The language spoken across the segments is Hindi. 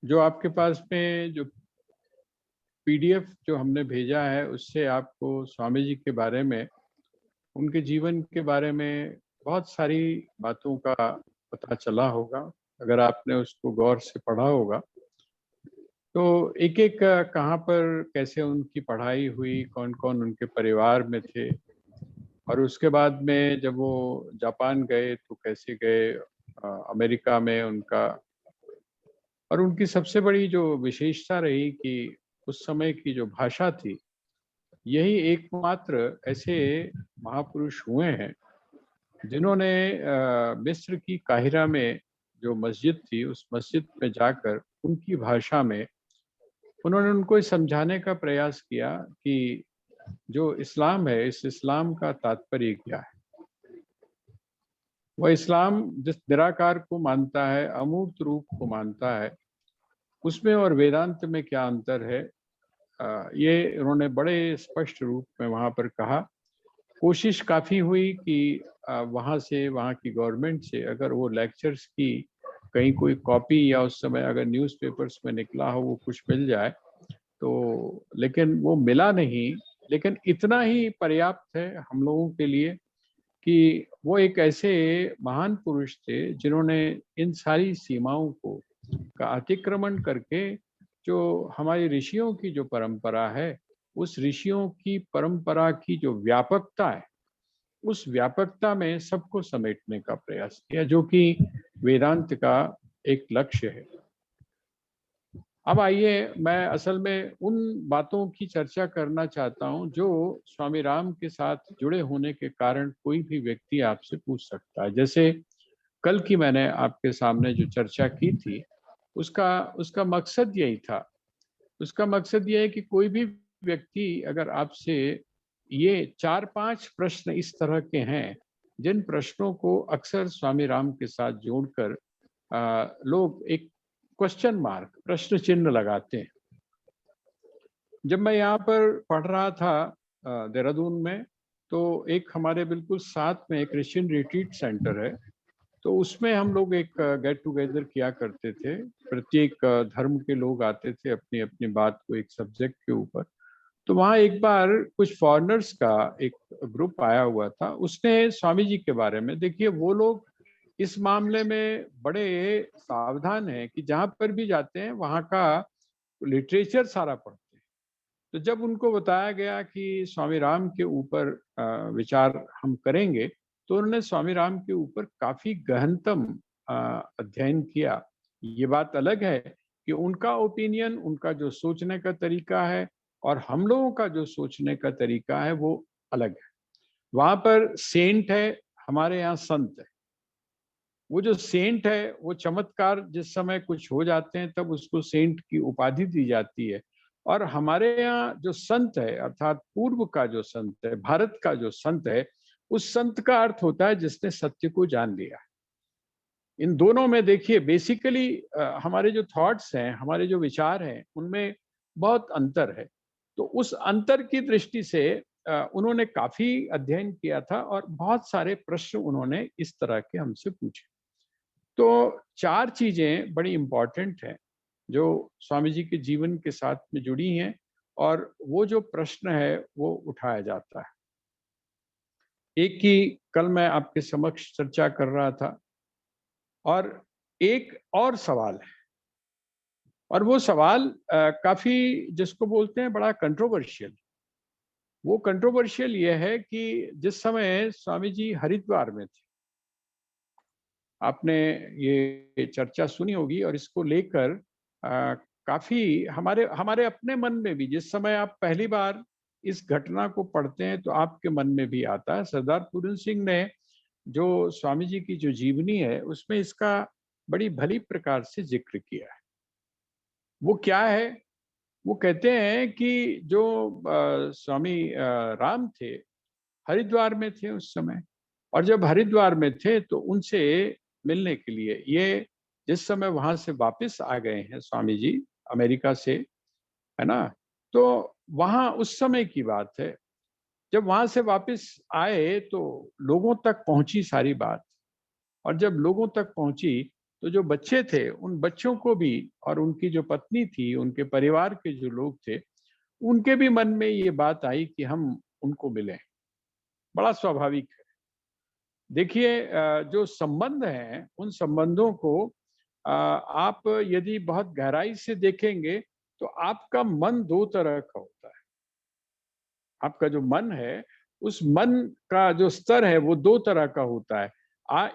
जो आपके पास में जो पीडीएफ जो हमने भेजा है, उससे आपको स्वामी जी के बारे में, उनके जीवन के बारे में बहुत सारी बातों का पता चला होगा। अगर आपने उसको गौर से पढ़ा होगा तो एक एक कहाँ पर कैसे उनकी पढ़ाई हुई, कौन कौन उनके परिवार में थे, और उसके बाद में जब वो जापान गए तो कैसे गए, अमेरिका में उनका, और उनकी सबसे बड़ी जो विशेषता रही कि उस समय की जो भाषा थी, यही एकमात्र ऐसे महापुरुष हुए हैं जिन्होंने मिस्र की काहिरा में जो मस्जिद थी, उस मस्जिद में जाकर उनकी भाषा में उन्होंने उनको ये समझाने का प्रयास किया कि जो इस्लाम है, इस इस्लाम का तात्पर्य क्या है। वह इस्लाम जिस निराकार को मानता है, अमूर्त रूप को मानता है, उसमें और वेदांत में क्या अंतर है, ये उन्होंने बड़े स्पष्ट रूप में वहाँ पर कहा। कोशिश काफ़ी हुई कि वहाँ से, वहाँ की गवर्नमेंट से अगर वो लेक्चर्स की कहीं कोई कॉपी या उस समय अगर न्यूज़पेपर्स में निकला हो वो कुछ मिल जाए तो, लेकिन वो मिला नहीं। लेकिन इतना ही पर्याप्त है हम लोगों के लिए कि वो एक ऐसे महान पुरुष थे जिन्होंने इन सारी सीमाओं को का अतिक्रमण करके जो हमारी ऋषियों की जो परंपरा है, उस ऋषियों की परंपरा की जो व्यापकता है, उस व्यापकता में सबको समेटने का प्रयास किया, जो कि वेदांत का एक लक्ष्य है। अब आइए, मैं असल में उन बातों की चर्चा करना चाहता हूं जो स्वामी राम के साथ जुड़े होने के कारण कोई भी व्यक्ति आपसे पूछ सकता है। जैसे कल की मैंने आपके सामने जो चर्चा की थी, उसका उसका मकसद यही था। उसका मकसद ये है कि कोई भी व्यक्ति अगर आपसे ये 4-5 प्रश्न इस तरह के हैं, जिन प्रश्नों को अक्सर स्वामी राम के साथ जोड़कर लोग एक क्वेश्चन मार्क, प्रश्न चिन्ह लगाते हैं। जब मैं यहाँ पर पढ़ रहा था देहरादून में, तो एक हमारे बिल्कुल साथ में एक क्रिश्चियन रिट्रीट सेंटर है, तो उसमें हम लोग एक गेट टुगेदर किया करते थे। प्रत्येक धर्म के लोग आते थे अपनी अपनी बात को एक सब्जेक्ट के ऊपर। तो वहाँ एक बार कुछ फॉरेनर्स का एक ग्रुप आया हुआ था, उसने स्वामी जी के बारे में, देखिए वो लोग इस मामले में बड़े सावधान हैं कि जहाँ पर भी जाते हैं वहाँ का लिटरेचर सारा पढ़ते हैं। तो जब उनको बताया गया कि स्वामी राम के ऊपर विचार हम करेंगे, तो उन्होंने स्वामी राम के ऊपर काफी गहनतम अध्ययन किया। ये बात अलग है कि उनका ओपिनियन, उनका जो सोचने का तरीका है और हम लोगों का जो सोचने का तरीका है वो अलग है। वहां पर सेंट है, हमारे यहाँ संत है। वो जो सेंट है, वो चमत्कार जिस समय कुछ हो जाते हैं तब उसको सेंट की उपाधि दी जाती है। और हमारे यहाँ जो संत है, अर्थात पूर्व का जो संत है, भारत का जो संत है, उस संत का अर्थ होता है जिसने सत्य को जान लिया। इन दोनों में देखिए बेसिकली हमारे जो थॉट्स हैं, हमारे जो विचार हैं, उनमें बहुत अंतर है। तो उस अंतर की दृष्टि से उन्होंने काफी अध्ययन किया था और बहुत सारे प्रश्न उन्होंने इस तरह के हमसे पूछे। तो 4 चीजें बड़ी इंपॉर्टेंट हैं जो स्वामी जी के जीवन के साथ में जुड़ी हैं, और वो जो प्रश्न है वो उठाया जाता है। एक की कल मैं आपके समक्ष चर्चा कर रहा था, और एक और सवाल है, और वो सवाल काफी, जिसको बोलते हैं बड़ा कंट्रोवर्शियल। वो कंट्रोवर्शियल ये है कि जिस समय स्वामी जी हरिद्वार में थे, आपने ये चर्चा सुनी होगी, और इसको लेकर काफी हमारे हमारे अपने मन में भी, जिस समय आप पहली बार इस घटना को पढ़ते हैं तो आपके मन में भी आता है। सरदार पूरन सिंह ने जो स्वामी जी की जो जीवनी है उसमें इसका बड़ी भली प्रकार से जिक्र किया है। वो क्या है? वो कहते हैं कि जो स्वामी राम थे, हरिद्वार में थे उस समय, और जब हरिद्वार में थे तो उनसे मिलने के लिए ये जिस समय वहां से वापस आ गए हैं स्वामी जी, अमेरिका से, है ना, तो वहां उस समय की बात है। जब वहां से वापस आए तो लोगों तक पहुंची सारी बात, और जब लोगों तक पहुंची तो जो बच्चे थे उन बच्चों को भी, और उनकी जो पत्नी थी, उनके परिवार के जो लोग थे, उनके भी मन में ये बात आई कि हम उनको मिलें। बड़ा स्वाभाविक है। देखिए जो संबंध हैं उन संबंधों को आप यदि बहुत गहराई से देखेंगे तो आपका मन दो तरह का होता है। आपका जो मन है, उस मन का जो स्तर है वो दो तरह का होता है।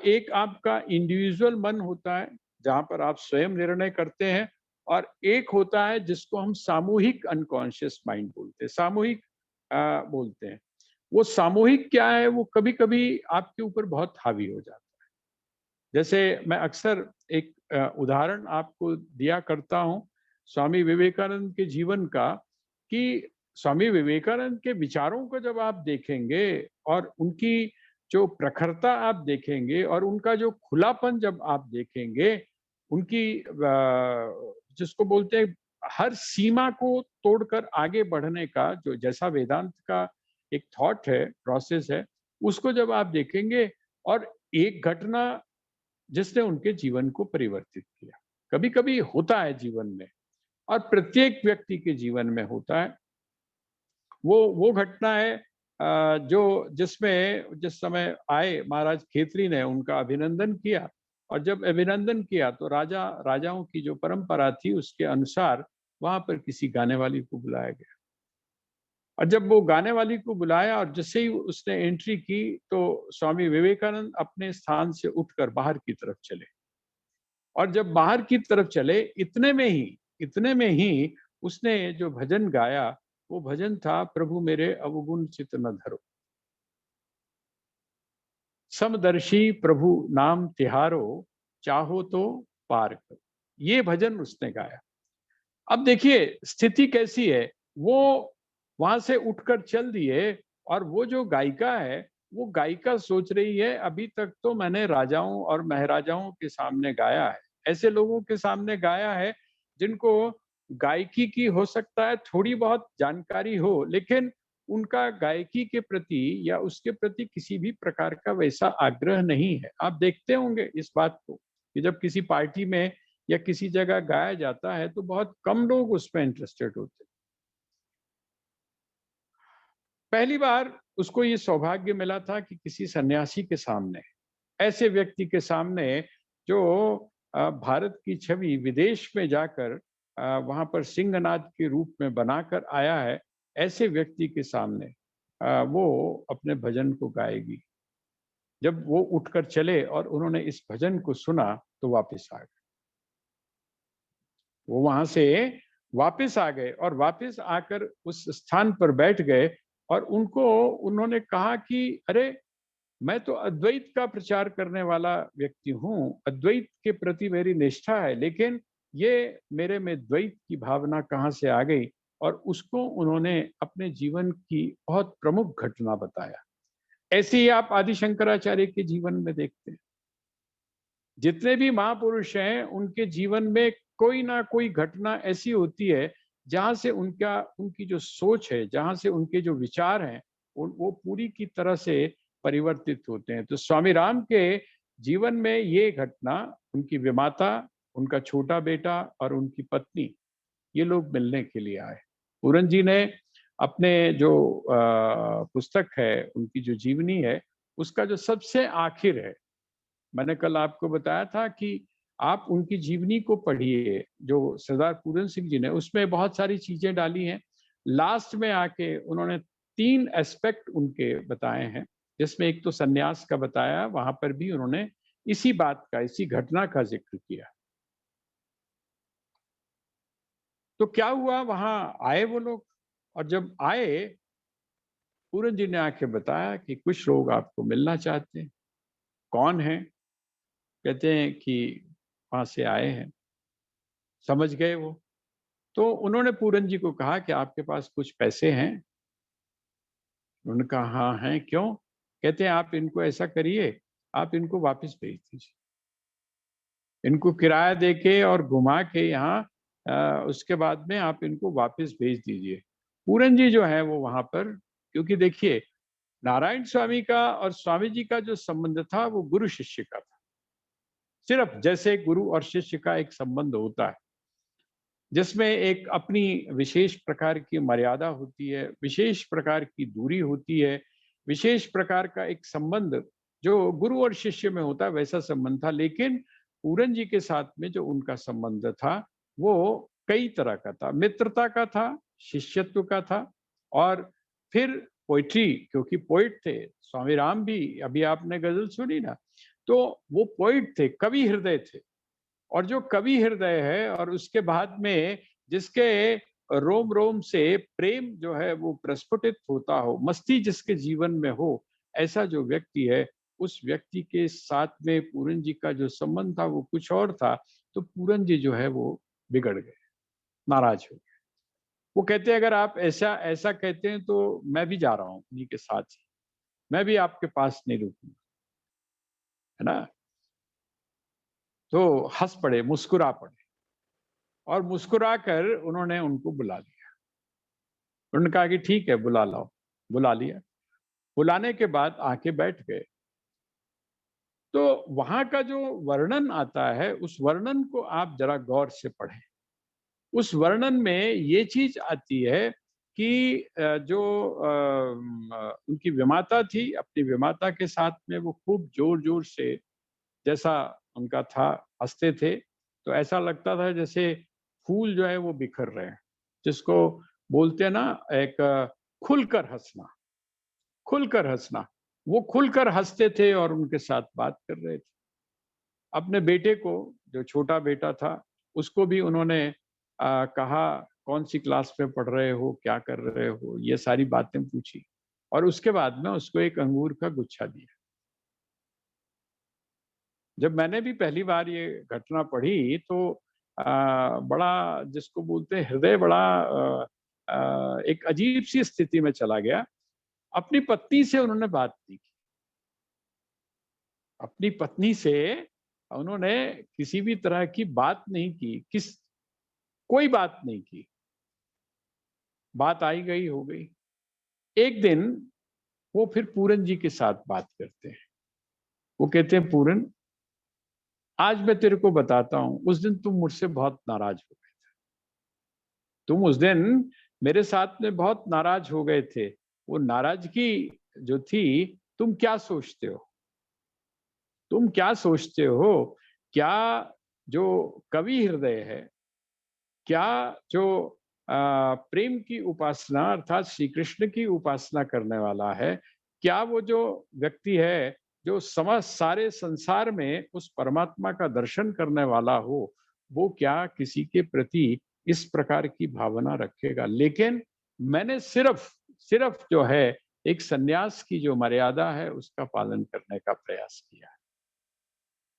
एक आपका इंडिविजुअल मन होता है जहाँ पर आप स्वयं निर्णय करते हैं, और एक होता है जिसको हम सामूहिक अनकॉन्शियस माइंड बोलते हैं, सामूहिक बोलते हैं। वो सामूहिक क्या है, वो कभी-कभी आपके ऊपर बहुत हावी हो जाता है। जैसे मैं अक्सर एक उदाहरण आपको दिया करता हूँ स्वामी विवेकानंद के जीवन का, कि स्वामी विवेकानंद के विचारों को जब आप देखेंगे और उनकी जो प्रखरता आप देखेंगे और उनका जो खुलापन जब आप देखेंगे, उनकी जिसको बोलते हैं हर सीमा को तोड़कर आगे बढ़ने का जो, जैसा वेदांत का एक थॉट है, प्रोसेस है, उसको जब आप देखेंगे, और एक घटना जिसने उनके जीवन को परिवर्तित किया। कभी-कभी होता है जीवन में, और प्रत्येक व्यक्ति के जीवन में होता है। वो घटना है जो जिसमें जिस समय आए महाराज खेतरी ने उनका अभिनंदन किया, और जब अभिनंदन किया तो राजाओं की जो परंपरा थी उसके अनुसार वहां पर किसी गाने वाली को बुलाया गया। और जब वो गाने वाली को बुलाया और जैसे ही उसने एंट्री की, तो स्वामी विवेकानंद अपने स्थान से उठकर बाहर की तरफ चले, और जब बाहर की तरफ चले, इतने में ही उसने जो भजन गाया, वो भजन था, प्रभु मेरे अवगुण चित न धरो, समदर्शी प्रभु नाम तिहारो, चाहो तो पार करो। ये भजन उसने गाया। अब देखिए स्थिति कैसी है, वो वहां से उठकर चल दिए, और वो जो गायिका है, वो गायिका सोच रही है अभी तक तो मैंने राजाओं और महाराजाओं के सामने गाया है, ऐसे लोगों के सामने गाया है जिनको गायकी की हो सकता है थोड़ी बहुत जानकारी हो, लेकिन उनका गायकी के प्रति या उसके प्रति किसी भी प्रकार का वैसा आग्रह नहीं है। आप देखते होंगे इस बात को कि जब किसी पार्टी में या किसी जगह गाया जाता है तो बहुत कम लोग उसमें इंटरेस्टेड होते हैं। पहली बार उसको ये सौभाग्य मिला था कि किसी सन्यासी के सामने, ऐसे व्यक्ति के सामने जो भारत की छवि विदेश में जाकर वहां पर सिंहनाद के रूप में बनाकर आया है, ऐसे व्यक्ति के सामने वो अपने भजन को गाएगी। जब वो उठकर चले और उन्होंने इस भजन को सुना तो वापस आ गए। वो वहां से वापस आ गए और वापस आकर उस स्थान पर बैठ गए, और उनको उन्होंने कहा कि अरे, मैं तो अद्वैत का प्रचार करने वाला व्यक्ति हूँ, अद्वैत के प्रति मेरी निष्ठा है, लेकिन ये मेरे में द्वैत की भावना कहाँ से आ गई। और उसको उन्होंने अपने जीवन की बहुत प्रमुख घटना बताया। ऐसे ही आप आदि शंकराचार्य के जीवन में देखते हैं। जितने भी महापुरुष हैं उनके जीवन में कोई ना कोई घटना ऐसी होती है जहां से उनकी जो सोच है, जहां से उनके जो विचार हैं, वो पूरी की तरह से परिवर्तित होते हैं। तो स्वामी राम के जीवन में ये घटना, उनकी विमाता, उनका छोटा बेटा और उनकी पत्नी, ये लोग मिलने के लिए आए। पूरन जी ने अपने जो पुस्तक है, उनकी जो जीवनी है, उसका जो सबसे आखिर है, मैंने कल आपको बताया था कि आप उनकी जीवनी को पढ़िए, जो सरदार पूरन सिंह जी ने उसमें बहुत सारी चीजें डाली हैं। लास्ट में आके उन्होंने 3 एस्पेक्ट उनके बताए हैं, जिसमें एक तो सन्यास का बताया, वहां पर भी उन्होंने इसी बात का, इसी घटना का जिक्र किया। तो क्या हुआ, वहां आए वो लोग, और जब आए, पूरन जी ने आके बताया कि कुछ लोग आपको मिलना चाहते हैं। कौन है? कहते हैं कि वहां से आए हैं। समझ गए वो। तो उन्होंने पूरन जी को कहा कि आपके पास कुछ पैसे हैं? उन्होंने कहा हाँ हैं, क्यों? कहते हैं आप इनको ऐसा करिए, आप इनको वापस भेज दीजिए, इनको किराया देके और घुमा के यहाँ उसके बाद में आप इनको वापस भेज दीजिए। पूरन जी जो है वो वहां पर, क्योंकि देखिए नारायण स्वामी का और स्वामी जी का जो संबंध था वो गुरु शिष्य का था। सिर्फ जैसे गुरु और शिष्य का एक संबंध होता है, जिसमें एक अपनी विशेष प्रकार की मर्यादा होती है, विशेष प्रकार की दूरी होती है, विशेष प्रकार का एक संबंध जो गुरु और शिष्य में होता है, वैसा संबंध था। लेकिन पूरन जी के साथ में जो उनका संबंध था, वो कई तरह का था। मित्रता का था, शिष्यत्व का था, और फिर पोइट्री, क्योंकि पोइट थे। स्वामी राम भी, अभी आपने गजल सुनी ना, तो वो पोइट थे, कवि हृदय थे। और जो कवि हृदय है और उसके बाद में जिसके रोम रोम से प्रेम जो है वो प्रस्फुटित होता हो, मस्ती जिसके जीवन में हो, ऐसा जो व्यक्ति है, उस व्यक्ति के साथ में पूरन जी का जो संबंध था वो कुछ और था। तो पूरन जी जो है वो बिगड़ गए, नाराज हो गए। वो कहते हैं अगर आप ऐसा ऐसा कहते हैं तो मैं भी जा रहा हूँ उन्हीं के साथ ही, मैं भी आपके पास नहीं रुकूंगा, है ना। तो हंस पड़े, मुस्कुरा पड़े, और मुस्कुरा कर उन्होंने उनको बुला लिया। उन्होंने कहा कि ठीक है, बुला लाओ। बुला लिया। बुलाने के बाद आके बैठ गए। तो वहां का जो वर्णन आता है, उस वर्णन को आप जरा गौर से पढ़ें। उस वर्णन में ये चीज आती है कि जो उनकी विमाता थी, अपनी विमाता के साथ में वो खूब जोर जोर से, जैसा उनका था, हंसते थे। तो ऐसा लगता था जैसे फूल जो है वो बिखर रहे हैं, जिसको बोलते हैं ना, एक खुलकर हंसना। खुलकर हंसना, वो खुलकर हंसते थे और उनके साथ बात कर रहे थे। अपने बेटे को, जो छोटा बेटा था, उसको भी उन्होंने कहा कौन सी क्लास में पढ़ रहे हो, क्या कर रहे हो, ये सारी बातें पूछी। और उसके बाद में उसको एक अंगूर का गुच्छा दिया। जब मैंने भी पहली बार ये घटना पढ़ी तो बड़ा, जिसको बोलते हैं हृदय, बड़ा एक अजीब सी स्थिति में चला गया। अपनी पत्नी से उन्होंने बात नहीं की। अपनी पत्नी से उन्होंने किसी भी तरह की बात नहीं की, कोई बात नहीं की। बात आई गई हो गई। एक दिन वो फिर पूरन जी के साथ बात करते हैं। वो कहते हैं, पूरन, आज मैं तेरे को बताता हूं, उस दिन तुम मुझसे बहुत नाराज हो गए थे। तुम उस दिन मेरे साथ में बहुत नाराज हो गए थे। वो नाराजगी जो थी, तुम क्या सोचते हो? तुम क्या सोचते हो? क्या जो कवि हृदय है, क्या जो प्रेम की उपासना अर्थात श्री कृष्ण की उपासना करने वाला है, क्या वो जो व्यक्ति है जो समस्त सारे संसार में उस परमात्मा का दर्शन करने वाला हो, वो क्या किसी के प्रति इस प्रकार की भावना रखेगा? लेकिन मैंने सिर्फ सिर्फ जो है एक सन्यास की जो मर्यादा है उसका पालन करने का प्रयास किया है।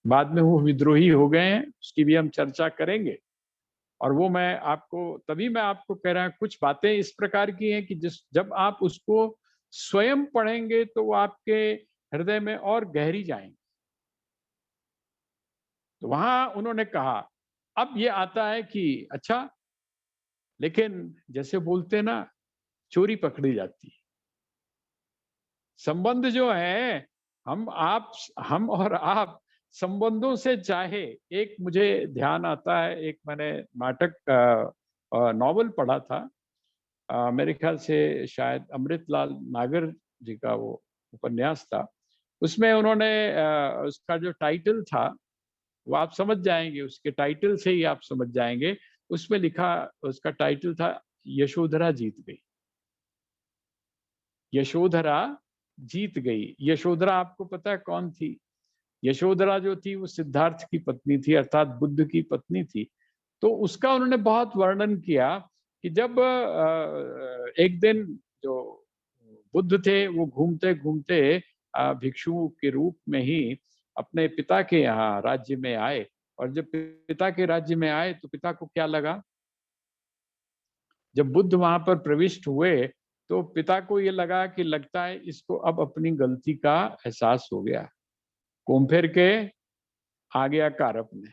बाद में वो विद्रोही हो गए हैं, उसकी भी हम चर्चा करेंगे। और वो मैं आपको कह रहा हूं, कुछ बातें इस प्रकार की हैं कि जब आप उसको स्वयं पढ़ेंगे तो वो आपके हृदय में और गहरी जाएंगी। तो वहां उन्होंने कहा, अब ये आता है कि अच्छा, लेकिन जैसे बोलते हैं ना, चोरी पकड़ी जाती है। संबंध जो है, हम और आप संबंधों से चाहे, एक मुझे ध्यान आता है, एक मैंने नाटक नॉवल पढ़ा था, मेरे ख्याल से शायद अमृतलाल नागर जी का वो उपन्यास था। उसमें उन्होंने उसका जो टाइटल था, वो आप समझ जाएंगे, उसके टाइटल से ही आप समझ जाएंगे। उसमें लिखा, उसका टाइटल था, यशोधरा जीत गई। यशोधरा जीत गई। यशोधरा आपको पता है कौन थी? यशोधरा जो थी वो सिद्धार्थ की पत्नी थी, अर्थात बुद्ध की पत्नी थी। तो उसका उन्होंने बहुत वर्णन किया कि जब एक दिन जो बुद्ध थे वो घूमते घूमते भिक्षु के रूप में ही अपने पिता के यहाँ राज्य में आए। और जब पिता के राज्य में आए तो पिता को क्या लगा, जब बुद्ध वहां पर प्रविष्ट हुए तो पिता को ये लगा कि लगता है इसको अब अपनी गलती का एहसास हो गया। घूम फिर के आ गया कारप में,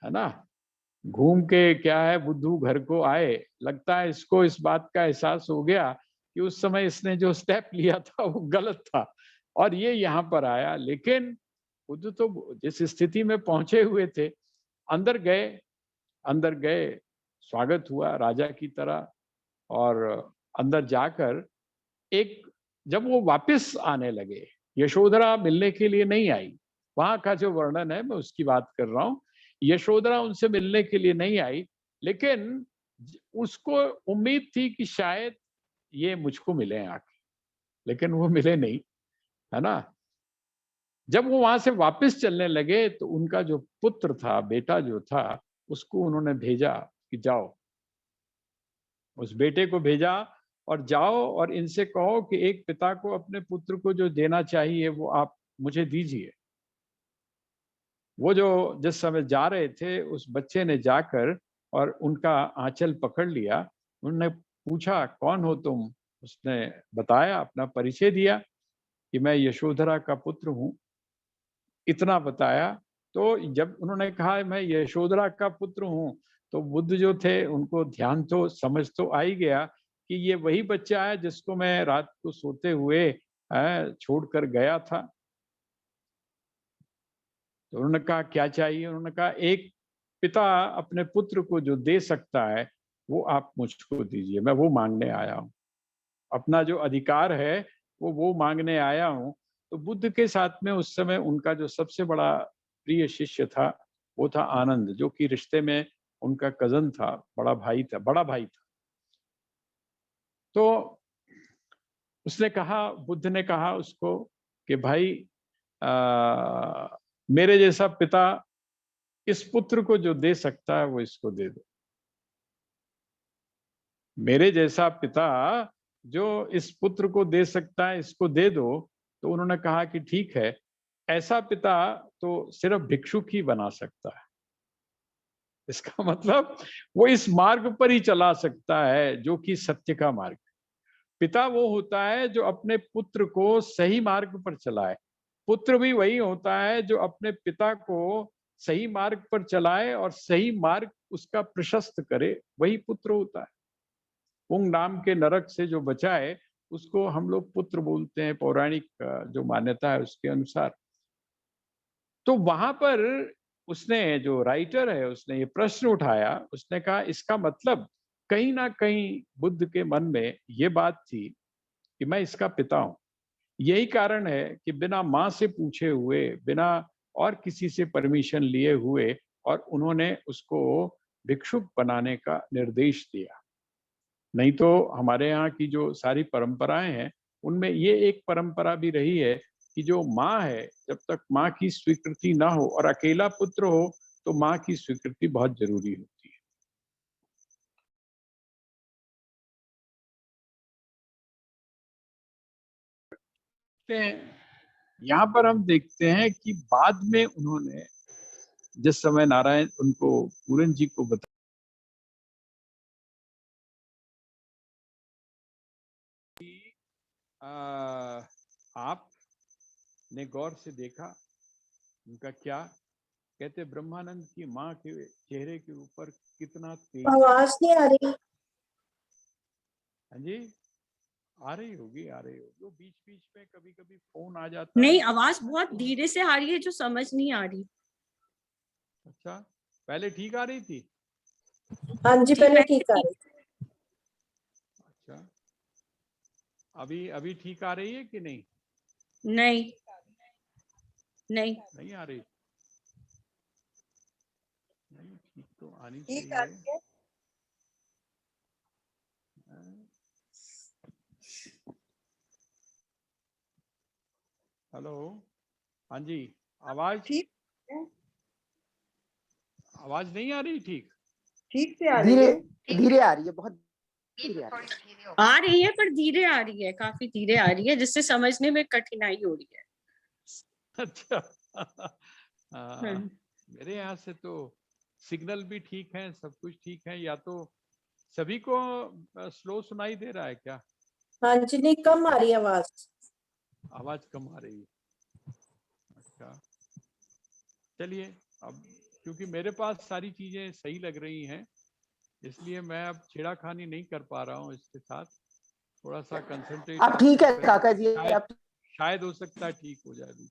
है ना। घूम के क्या है, बुद्धू घर को आए, लगता है इसको इस बात का एहसास हो गया कि उस समय इसने जो स्टेप लिया था वो गलत था, और ये यहाँ पर आया। लेकिन बुद्ध तो जिस स्थिति में पहुंचे हुए थे, अंदर गए, स्वागत हुआ राजा की तरह, और अंदर जाकर जब वो वापस आने लगे, यशोधरा मिलने के लिए नहीं आई, वहां का जो वर्णन है मैं उसकी बात कर रहा हूं। यशोधरा उनसे मिलने के लिए नहीं आई, लेकिन उसको उम्मीद थी कि शायद ये मुझको मिले आके, लेकिन वो मिले नहीं, है ना। जब वो वहां से वापस चलने लगे तो उनका जो पुत्र था, बेटा जो था, उसको उन्होंने भेजा कि जाओ, उस बेटे को भेजा और जाओ और इनसे कहो कि एक पिता को अपने पुत्र को जो देना चाहिए वो आप मुझे दीजिए। वो जो जिस समय जा रहे थे, उस बच्चे ने जाकर और उनका आंचल पकड़ लिया। उन्होंने पूछा, कौन हो तुम? उसने बताया, अपना परिचय दिया कि मैं यशोधरा का पुत्र हूँ, इतना बताया। तो जब उन्होंने कहा मैं यशोधरा का पुत्र हूँ, तो बुद्ध जो थे उनको ध्यान तो समझ तो आ ही गया कि ये वही बच्चा है जिसको मैं रात को सोते हुए छोड़कर गया था। तो उन्होंने कहा क्या चाहिए? उन्होंने कहा एक पिता अपने पुत्र को जो दे सकता है वो आप मुझको दीजिए, मैं वो मांगने आया हूँ, अपना जो अधिकार है वो मांगने आया हूँ। तो बुद्ध के साथ में उस समय उनका जो सबसे बड़ा प्रिय शिष्य था वो था आनंद, जो कि रिश्ते में उनका कजन था, बड़ा भाई था। तो बुद्ध ने कहा उसको कि भाई, मेरे जैसा पिता इस पुत्र को जो दे सकता है वो इसको दे दो। मेरे जैसा पिता जो इस पुत्र को दे सकता है इसको दे दो। तो उन्होंने कहा कि ठीक है, ऐसा पिता तो सिर्फ भिक्षुक ही बना सकता है। इसका मतलब वो इस मार्ग पर ही चला सकता है जो कि सत्य का मार्ग। पिता वो होता है जो अपने पुत्र को सही मार्ग पर चलाए। पुत्र भी वही होता है जो अपने पिता को सही मार्ग पर चलाए और सही मार्ग उसका प्रशस्त करे, वही पुत्र होता है। पुंग नाम के नरक से जो बचाए उसको हम लोग पुत्र बोलते हैं, पौराणिक जो मान्यता है उसके अनुसार। तो वहां पर उसने, जो राइटर है, उसने ये प्रश्न उठाया। उसने कहा इसका मतलब कहीं ना कहीं बुद्ध के मन में ये बात थी कि मैं इसका पिता हूं। यही कारण है कि बिना माँ से पूछे हुए, बिना और किसी से परमिशन लिए हुए, और उन्होंने उसको भिक्षुक बनाने का निर्देश दिया। नहीं तो हमारे यहाँ की जो सारी परंपराएं हैं उनमें ये एक परंपरा भी रही है कि जो माँ है, जब तक माँ की स्वीकृति ना हो और अकेला पुत्र हो तो माँ की स्वीकृति बहुत जरूरी होती है। यहाँ पर हम देखते हैं कि बाद में उन्होंने, जिस समय नारायण उनको, पूरन जी को बताया, आपने गौर से देखा उनका क्या कहते, ब्रह्मानंद की माँ के चेहरे के ऊपर कितना तेज। आवाज नहीं आ रही। हाँ जी, आ रही होगी। वो बीच बीच में कभी कभी फोन आ जाता नहीं, है। आवाज बहुत धीरे से आ रही है जो समझ नहीं आ रही। अच्छा, पहले ठीक आ रही थी? हाँ जी, पहले ठीक आ रही। अच्छा, अभी ठीक आ रही है कि नहीं? नहीं नहीं नहीं आ रही। नहीं, ठीक तो आनी चाहिए। हेलो, हाँ जी, आवाज ठीक आवाज नहीं आ रही ठीक? ठीक से आ रही है। धीरे आ रही है, बहुत धीरे आ रही है, पर धीरे आ रही है, काफी धीरे आ रही है, जिससे समझने में कठिनाई हो रही है। अच्छा। मेरे यहाँ से तो सिग्नल भी ठीक है, सब कुछ ठीक है। या तो सभी को स्लो सुनाई दे रहा है क्या? हाँ जी, नहीं कम आ रही है आवाज। आवाज कम आ रही है। अच्छा, चलिए, अब क्योंकि मेरे पास सारी चीजें सही लग रही हैं, इसलिए मैं अब छेड़ाखानी नहीं कर पा रहा हूँ इसके साथ। थोड़ा सा कंसंट्रेट अब ठीक है काका जी। शायद हो सकता है ठीक हो जाए बीच।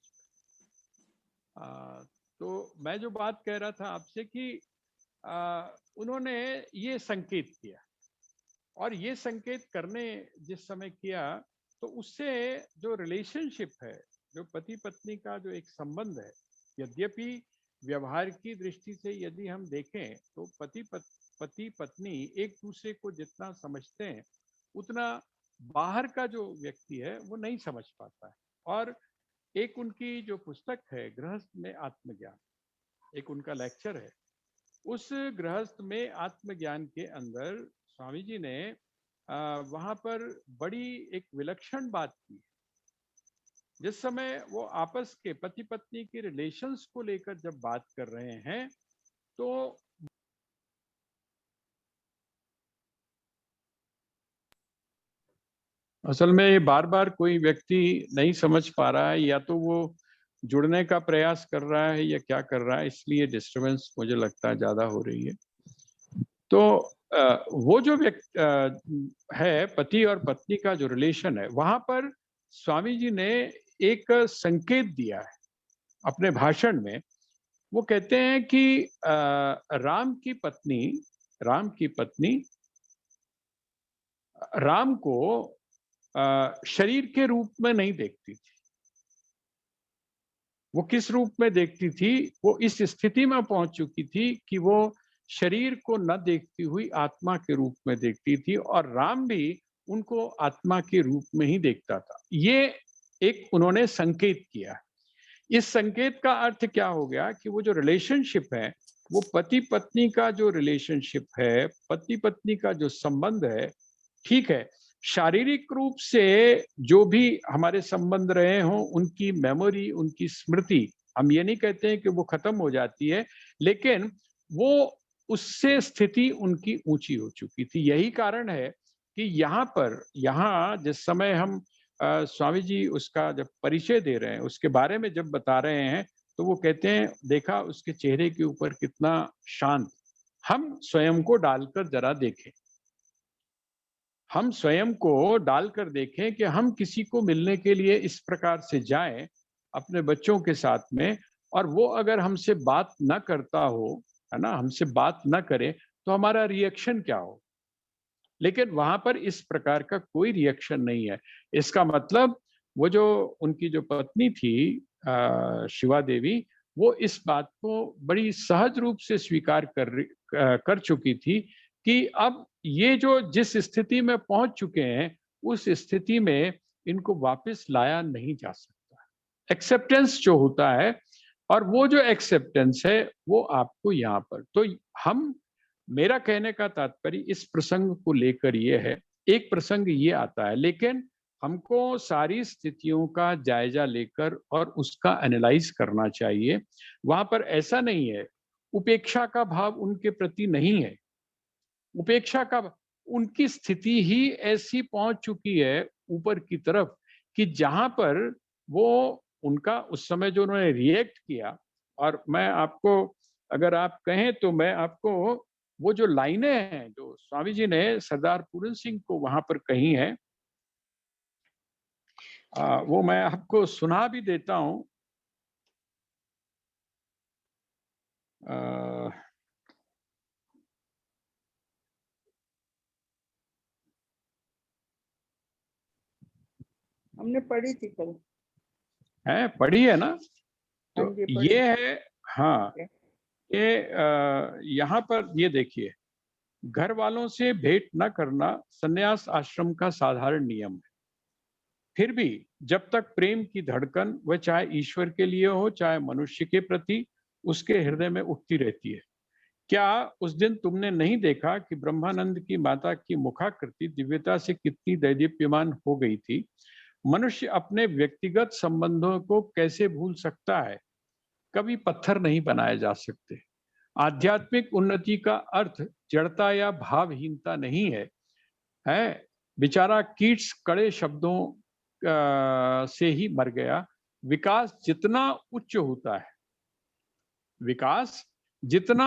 तो मैं जो बात कह रहा था आपसे कि उन्होंने ये संकेत किया, और ये संकेत करने जिस समय किया तो उससे जो रिलेशनशिप है, जो पति पत्नी का जो एक संबंध है, यद्यपि व्यवहार की दृष्टि से यदि हम देखें तो पति पत्नी एक दूसरे को जितना समझते हैं उतना बाहर का जो व्यक्ति है वो नहीं समझ पाता है। और एक उनकी जो पुस्तक है गृहस्थ में आत्मज्ञान, एक उनका लेक्चर है, उस गृहस्थ में आत्मज्ञान के अंदर स्वामी जी ने वहां पर बड़ी एक विलक्षण बात की। जिस समय वो आपस के पति पत्नी के रिलेशंस को लेकर जब बात कर रहे हैं तो असल में ये बार बार कोई व्यक्ति नहीं समझ पा रहा है, या तो वो जुड़ने का प्रयास कर रहा है या क्या कर रहा है, इसलिए डिस्टरबेंस मुझे लगता है ज्यादा हो रही है। तो वो जो व्यक्ति है, पति और पत्नी का जो रिलेशन है, वहां पर स्वामी जी ने एक संकेत दिया है अपने भाषण में। वो कहते हैं कि राम की पत्नी राम को शरीर के रूप में नहीं देखती थी। वो किस रूप में देखती थी? वो इस स्थिति में पहुंच चुकी थी कि वो शरीर को न देखती हुई आत्मा के रूप में देखती थी, और राम भी उनको आत्मा के रूप में ही देखता था। ये एक उन्होंने संकेत किया। इस संकेत का अर्थ क्या हो गया कि वो जो रिलेशनशिप है, वो पति पत्नी का जो रिलेशनशिप है, पति पत्नी का जो संबंध है, ठीक है, शारीरिक रूप से जो भी हमारे संबंध रहे हों, उनकी मेमोरी, उनकी स्मृति, हम ये नहीं कहते हैं कि वो खत्म हो जाती है, लेकिन वो उससे स्थिति उनकी ऊंची हो चुकी थी। यही कारण है कि यहाँ जिस समय हम स्वामी जी उसका जब परिचय दे रहे हैं, उसके बारे में जब बता रहे हैं, तो वो कहते हैं देखा उसके चेहरे के ऊपर कितना शांत। हम स्वयं को डालकर जरा देखें, हम स्वयं को डालकर देखें कि हम किसी को मिलने के लिए इस प्रकार से जाएं अपने बच्चों के साथ में, और वो अगर हमसे बात न करता हो, है ना, हमसे बात न करे, तो हमारा रिएक्शन क्या हो। लेकिन वहां पर इस प्रकार का कोई रिएक्शन नहीं है। इसका मतलब वो जो उनकी जो पत्नी थी शिवा देवी, वो इस बात को बड़ी सहज रूप से स्वीकार कर चुकी थी कि अब ये जो जिस स्थिति में पहुंच चुके हैं, उस स्थिति में इनको वापस लाया नहीं जा सकता। एक्सेप्टेंस जो होता है, और वो जो एक्सेप्टेंस है वो आपको यहाँ पर, तो हम, मेरा कहने का तात्पर्य इस प्रसंग को लेकर ये है, एक प्रसंग ये आता है, लेकिन हमको सारी स्थितियों का जायजा लेकर और उसका एनालाइज करना चाहिए। वहां पर ऐसा नहीं है, उपेक्षा का भाव उनके प्रति नहीं है। उपेक्षा का, उनकी स्थिति ही ऐसी पहुंच चुकी है ऊपर की तरफ कि जहां पर वो, उनका उस समय जो उन्होंने रिएक्ट किया, और मैं आपको, अगर आप कहें तो मैं आपको वो जो लाइनें हैं जो स्वामी जी ने सरदार पूरन सिंह को वहां पर कही हैं, वो मैं आपको सुना भी देता हूं। हमने पढ़ी थी कल। है, पढ़ी है ना? तो हाँ जी, पढ़ी। ये है, हाँ, ये यहाँ पर ये देखिए, घर वालों से भेंट न करना संन्यास आश्रम का साधारण नियम है। फिर भी जब तक प्रेम की धड़कन, वह चाहे ईश्वर के लिए हो चाहे मनुष्य के प्रति, उसके हृदय में उठती रहती है। क्या उस दिन तुमने नहीं देखा कि ब्रह्मानंद की माता की मुखाकृति दिव्यता से कितनी दैदीप्यमान हो गई थी? मनुष्य अपने व्यक्तिगत संबंधों को कैसे भूल सकता है? कभी पत्थर नहीं बनाए जा सकते। आध्यात्मिक उन्नति का अर्थ जड़ता या भावहीनता नहीं है। बेचारा कीट्स कड़े शब्दों से ही मर गया। विकास जितना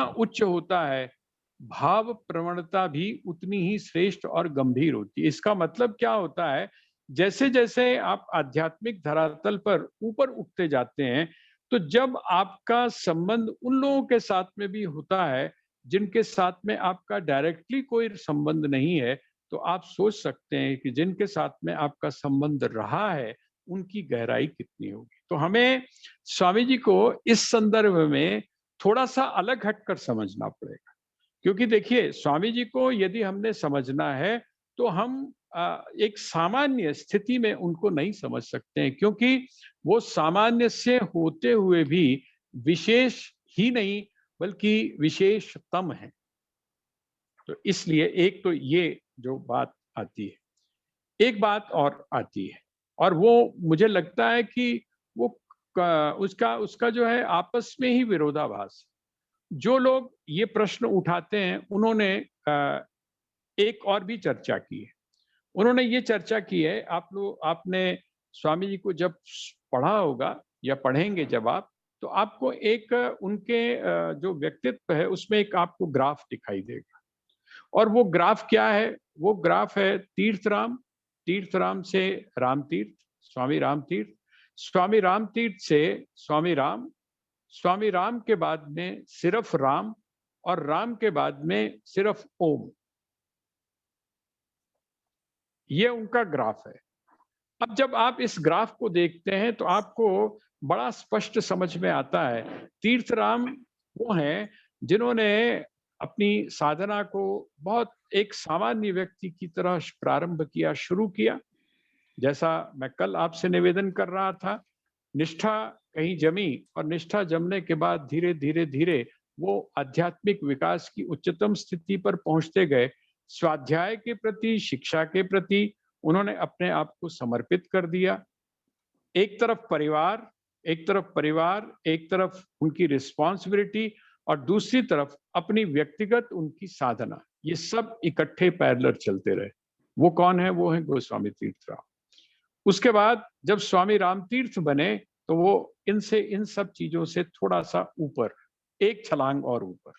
उच्च होता है, भाव प्रवणता भी उतनी ही श्रेष्ठ और गंभीर होती है। इसका मतलब क्या होता है? जैसे जैसे आप आध्यात्मिक धरातल पर ऊपर उठते जाते हैं, तो जब आपका संबंध उन लोगों के साथ में भी होता है जिनके साथ में आपका डायरेक्टली कोई संबंध नहीं है, तो आप सोच सकते हैं कि जिनके साथ में आपका संबंध रहा है उनकी गहराई कितनी होगी। तो हमें स्वामी जी को इस संदर्भ में थोड़ा सा अलग हटकर समझना पड़ेगा, क्योंकि देखिए स्वामी जी को यदि हमने समझना है तो हम एक सामान्य स्थिति में उनको नहीं समझ सकते हैं, क्योंकि वो सामान्य से होते हुए भी विशेष ही नहीं बल्कि विशेषतम है। तो इसलिए एक तो ये जो बात आती है, एक बात और आती है, और वो मुझे लगता है कि वो उसका जो है आपस में ही विरोधाभास। जो लोग ये प्रश्न उठाते हैं उन्होंने एक और भी चर्चा की है। उन्होंने ये चर्चा की है, आपने स्वामी जी को जब पढ़ा होगा या पढ़ेंगे जब आप, तो आपको एक उनके जो व्यक्तित्व है उसमें एक आपको ग्राफ दिखाई देगा। और वो ग्राफ क्या है? वो ग्राफ है तीर्थराम, तीर्थराम से राम तीर्थ, स्वामी राम तीर्थ, स्वामी राम तीर्थ से स्वामी राम, स्वामी राम के बाद में सिर्फ राम, और राम के बाद में सिर्फ ओम। ये उनका ग्राफ है। अब जब आप इस ग्राफ को देखते हैं तो आपको बड़ा स्पष्ट समझ में आता है, तीर्थराम वो हैं जिन्होंने अपनी साधना को बहुत एक सामान्य व्यक्ति की तरह प्रारंभ किया, शुरू किया। जैसा मैं कल आपसे निवेदन कर रहा था, निष्ठा कहीं जमी और निष्ठा जमने के बाद धीरे धीरे धीरे वो आध्यात्मिक विकास की उच्चतम स्थिति पर पहुंचते गए। स्वाध्याय के प्रति, शिक्षा के प्रति उन्होंने अपने आप को समर्पित कर दिया। एक तरफ परिवार, एक तरफ उनकी रिस्पॉन्सिबिलिटी, और दूसरी तरफ अपनी व्यक्तिगत उनकी साधना, ये सब इकट्ठे पैरेलल चलते रहे। वो कौन है? वो है गोस्वामी तीर्थराम। उसके बाद जब स्वामी राम तीर्थ बने तो वो इन सब चीजों से थोड़ा सा ऊपर, एक छलांग और ऊपर।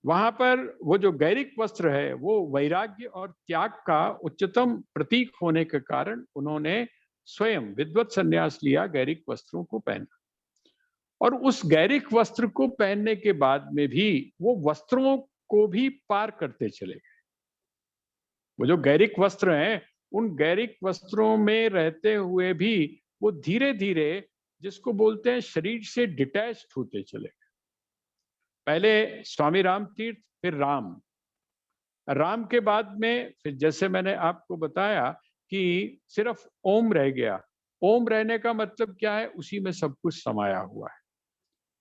वहां पर वो जो गैरिक वस्त्र है वो वैराग्य और त्याग का उच्चतम प्रतीक होने के कारण उन्होंने स्वयं विद्वत संन्यास लिया, गैरिक वस्त्रों को पहना। और उस गैरिक वस्त्र को पहनने के बाद में भी वो वस्त्रों को भी पार करते चले गए। वो जो गैरिक वस्त्र हैं, उन गैरिक वस्त्रों में रहते हुए भी वो धीरे धीरे, जिसको बोलते हैं, शरीर से डिटैच्ड होते चले गए। पहले स्वामी राम तीर्थ, फिर राम, राम के बाद में फिर जैसे मैंने आपको बताया कि सिर्फ ओम रह गया। ओम रहने का मतलब क्या है? उसी में सब कुछ समाया हुआ है।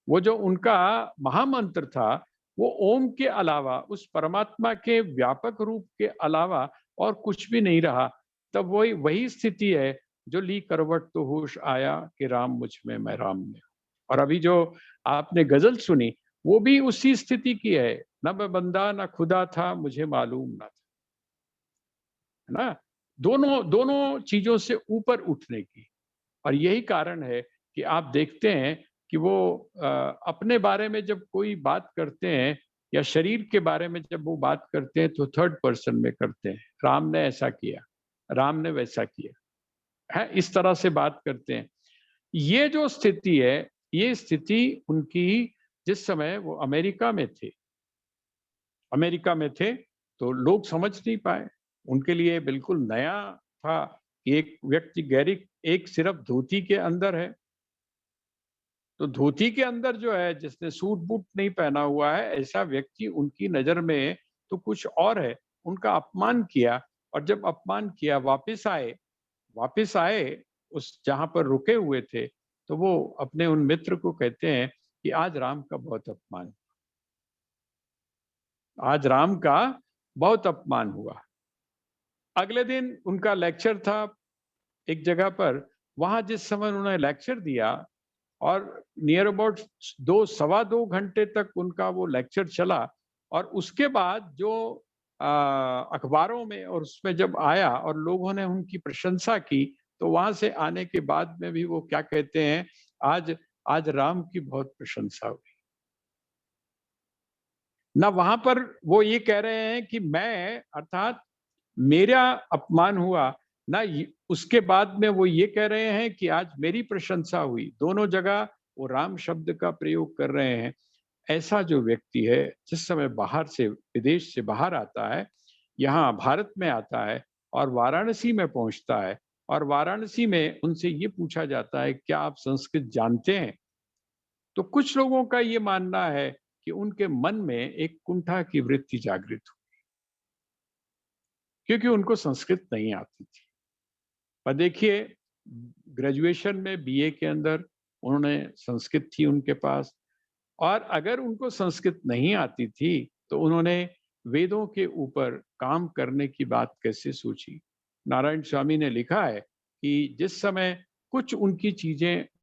वो जो उनका महामंत्र था, वो ओम के अलावा, उस परमात्मा के व्यापक रूप के अलावा और कुछ भी नहीं रहा। तब वही स्थिति है जो ली करवट तो होश आया कि राम मुझ में, मैं राम में। और अभी जो आपने गजल सुनी वो भी उसी स्थिति की है, न मैं बंदा न खुदा था, मुझे मालूम न था, है ना? दोनों चीजों से ऊपर उठने की। और यही कारण है कि आप देखते हैं कि वो अपने बारे में जब कोई बात करते हैं या शरीर के बारे में जब वो बात करते हैं तो थर्ड पर्सन में करते हैं। राम ने ऐसा किया, राम ने वैसा किया है, इस तरह से बात करते हैं। ये जो स्थिति है, ये स्थिति उनकी, जिस समय वो अमेरिका में थे तो लोग समझ नहीं पाए। उनके लिए बिल्कुल नया था कि एक व्यक्ति गैरिक, एक सिर्फ धोती के अंदर है। तो धोती के अंदर जो है, जिसने सूट बूट नहीं पहना हुआ है, ऐसा व्यक्ति उनकी नजर में तो कुछ और है। उनका अपमान किया, और जब अपमान किया वापस आए उस जहां पर रुके हुए थे, तो वो अपने उन मित्र को कहते हैं कि आज राम का बहुत अपमान, आज राम का बहुत अपमान हुआ। अगले दिन उनका लेक्चर था एक जगह पर, वहां जिस समय उन्होंने लेक्चर दिया और नियर अबाउट 2-2.25 घंटे तक उनका वो लेक्चर चला, और उसके बाद जो अखबारों में और उसमें जब आया और लोगों ने उनकी प्रशंसा की, तो वहां से आने के बाद में भी वो क्या कहते हैं, आज राम की बहुत प्रशंसा हुई। ना वहां पर वो ये कह रहे हैं कि मैं, अर्थात मेरा अपमान हुआ, ना उसके बाद में वो ये कह रहे हैं कि आज मेरी प्रशंसा हुई। दोनों जगह वो राम शब्द का प्रयोग कर रहे हैं। ऐसा जो व्यक्ति है, जिस समय बाहर से, विदेश से बाहर आता है, यहाँ भारत में आता है और वाराणसी में पहुंचता है, और वाराणसी में उनसे ये पूछा जाता है क्या आप संस्कृत जानते हैं, तो कुछ लोगों का ये मानना है कि उनके मन में एक कुंठा की वृत्ति जागृत हुई, क्योंकि उनको संस्कृत नहीं आती थी। पर देखिए, ग्रेजुएशन में बीए के अंदर उन्होंने संस्कृत थी उनके पास, और अगर उनको संस्कृत नहीं आती थी तो उन्होंने वेदों के ऊपर काम करने की बात कैसे सोची। नारायण स्वामी ने लिखा है कि जिस समय कुछ उनकी चीजें